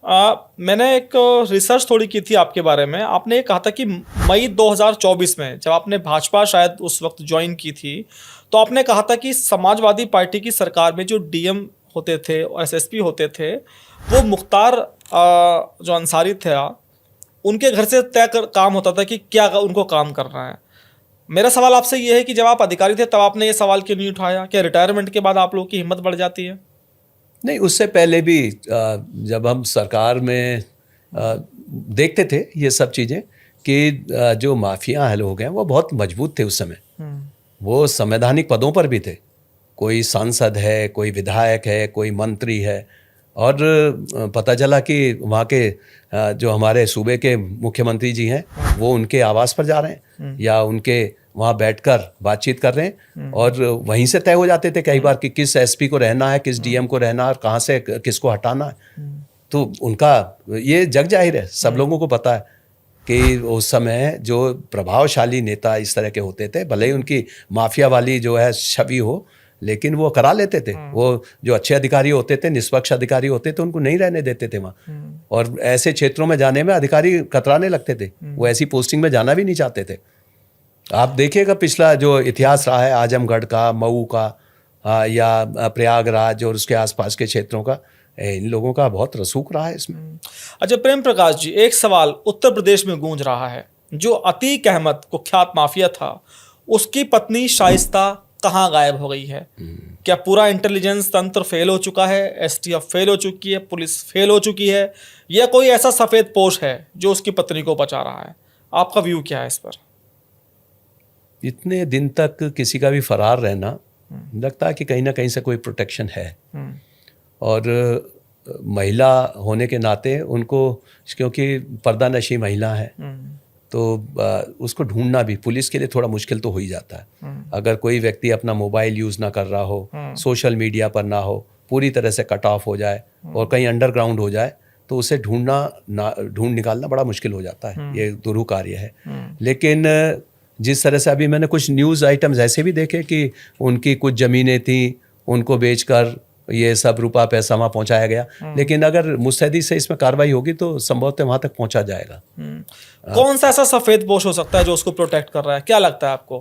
मैंने एक रिसर्च थोड़ी की थी आपके बारे में। आपने ये कहा था कि मई 2024 में जब आपने भाजपा शायद उस वक्त ज्वाइन की थी, तो आपने कहा था कि समाजवादी पार्टी की सरकार में जो डीएम होते थे और एसएसपी होते थे, वो मुख्तार जो अंसारी था, उनके घर से काम होता था कि क्या उनको काम करना है। मेरा सवाल आपसे ये है कि जब आप अधिकारी थे तब आपने ये सवाल क्यों नहीं उठाया? क्या रिटायरमेंट के बाद आप लोगों की हिम्मत बढ़ जाती है? नहीं, उससे पहले भी जब हम सरकार में देखते थे ये सब चीज़ें कि जो माफिया लोग हैं वो बहुत मजबूत थे उस समय। वो संवैधानिक पदों पर भी थे। कोई सांसद है, कोई विधायक है, कोई मंत्री है। और पता चला कि वहाँ के जो हमारे सूबे के मुख्यमंत्री जी हैं वो उनके आवास पर जा रहे हैं या उनके वहाँ बैठकर बातचीत कर रहे हैं, और वहीं से तय हो जाते थे कई बार कि किस एसपी को रहना है, किस डीएम को रहना है और कहाँ से किसको हटाना है। तो उनका ये जग जाहिर है, सब लोगों को पता है कि उस समय जो प्रभावशाली नेता इस तरह के होते थे, भले ही उनकी माफिया वाली जो है छवि हो, लेकिन वो करा लेते थे। वो जो अच्छे अधिकारी होते थे, निष्पक्ष अधिकारी होते थे, उनको नहीं रहने देते थे वहाँ। और ऐसे क्षेत्रों में जाने में अधिकारी कतराने लगते थे, वो ऐसी पोस्टिंग में जाना भी नहीं चाहते थे। आप देखिएगा पिछला जो इतिहास रहा है आजमगढ़ का, मऊ का, या प्रयागराज और उसके आसपास के क्षेत्रों का, इन लोगों का बहुत रसूख रहा है इसमें। अच्छा प्रेम प्रकाश जी, एक सवाल उत्तर प्रदेश में गूंज रहा है। जो अतीक अहमद कुख्यात माफिया था, उसकी पत्नी शाइस्ता कहाँ गायब हो गई है? क्या पूरा इंटेलिजेंस तंत्र फेल हो चुका है? एसटीएफ फेल हो चुकी है? पुलिस फेल हो चुकी है? या कोई ऐसा सफेद पोश है जो उसकी पत्नी को बचा रहा है? आपका व्यू क्या है इस पर? इतने दिन तक किसी का भी फरार रहना, लगता है कि कहीं ना कहीं से कोई प्रोटेक्शन है। और महिला होने के नाते उनको, क्योंकि पर्दा नशी महिला है, तो उसको ढूंढना भी पुलिस के लिए थोड़ा मुश्किल तो हो ही जाता है। अगर कोई व्यक्ति अपना मोबाइल यूज़ ना कर रहा हो, सोशल मीडिया पर ना हो, पूरी तरह से कट ऑफ हो जाए और कहीं अंडरग्राउंड हो जाए, तो उसे ढूंढ निकालना बड़ा मुश्किल हो जाता है। ये दुरूह कार्य है। लेकिन जिस तरह से अभी मैंने कुछ न्यूज़ आइटम्स ऐसे भी देखे कि उनकी कुछ ज़मीनें थी, उनको बेचकर ये सब रुपया पैसा वहाँ पहुँचाया गया। लेकिन अगर मुस्तैदी से इसमें कार्रवाई होगी तो संभवतः वहाँ तक पहुँचा जाएगा। कौन सा ऐसा सफ़ेद पोश हो सकता है जो उसको प्रोटेक्ट कर रहा है? क्या लगता है आपको?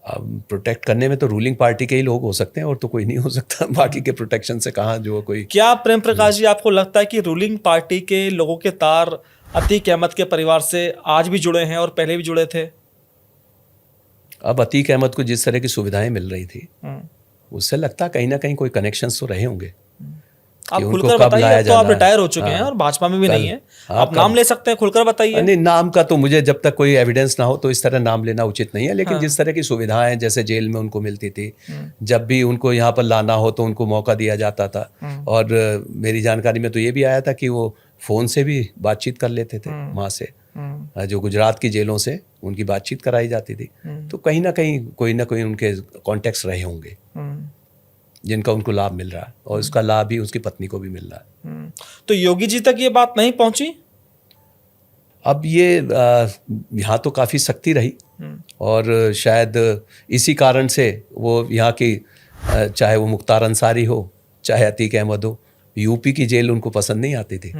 अब प्रोटेक्ट करने में तो रूलिंग पार्टी के ही लोग हो सकते हैं, और तो कोई नहीं हो सकता। बाकी के प्रोटेक्शन से कहाँ जो कोई। क्या प्रेम प्रकाश जी, आपको लगता है कि रूलिंग पार्टी के लोगों के तार अतीक अहमद के परिवार से आज भी जुड़े हैं और पहले भी जुड़े थे? अब अतीक अहमद को जिस तरह की सुविधाएं मिल रही थी, उससे लगता है कहीं ना कहीं कोई कनेक्शंस तो रहे होंगे। आप खुलकर बताइए। तो आप रिटायर हो चुके हैं और भाजपा में भी नहीं है, आप नाम ले सकते हैं, खुलकर बताइए। नहीं, नाम का तो मुझे जब तक कोई एविडेंस ना हो तो इस तरह नाम लेना उचित नहीं है। लेकिन जिस तरह की सुविधाएं जैसे जेल में उनको मिलती थी, जब भी उनको यहाँ पर लाना हो तो उनको मौका दिया जाता था। और मेरी जानकारी में तो ये भी आया था कि वो फ़ोन से भी बातचीत कर लेते थे वहाँ से, जो गुजरात की जेलों से उनकी बातचीत कराई जाती थी। तो कहीं ना कहीं कोई ना कोई उनके कॉन्टेक्ट्स रहे होंगे जिनका उनको लाभ मिल रहा है, और उसका लाभ भी उसकी पत्नी को भी मिल रहा है। तो योगी जी तक ये बात नहीं पहुंची? अब ये यहाँ तो काफ़ी सख्ती रही, और शायद इसी कारण से वो यहाँ की, चाहे वो मुख्तार अंसारी हो, चाहे अतीक अहमद हो, यूपी की जेल उनको पसंद नहीं आती थी।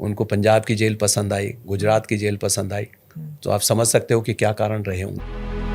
उनको पंजाब की जेल पसंद आई, गुजरात की जेल पसंद आई। तो आप समझ सकते हो कि क्या कारण रहे होंगे।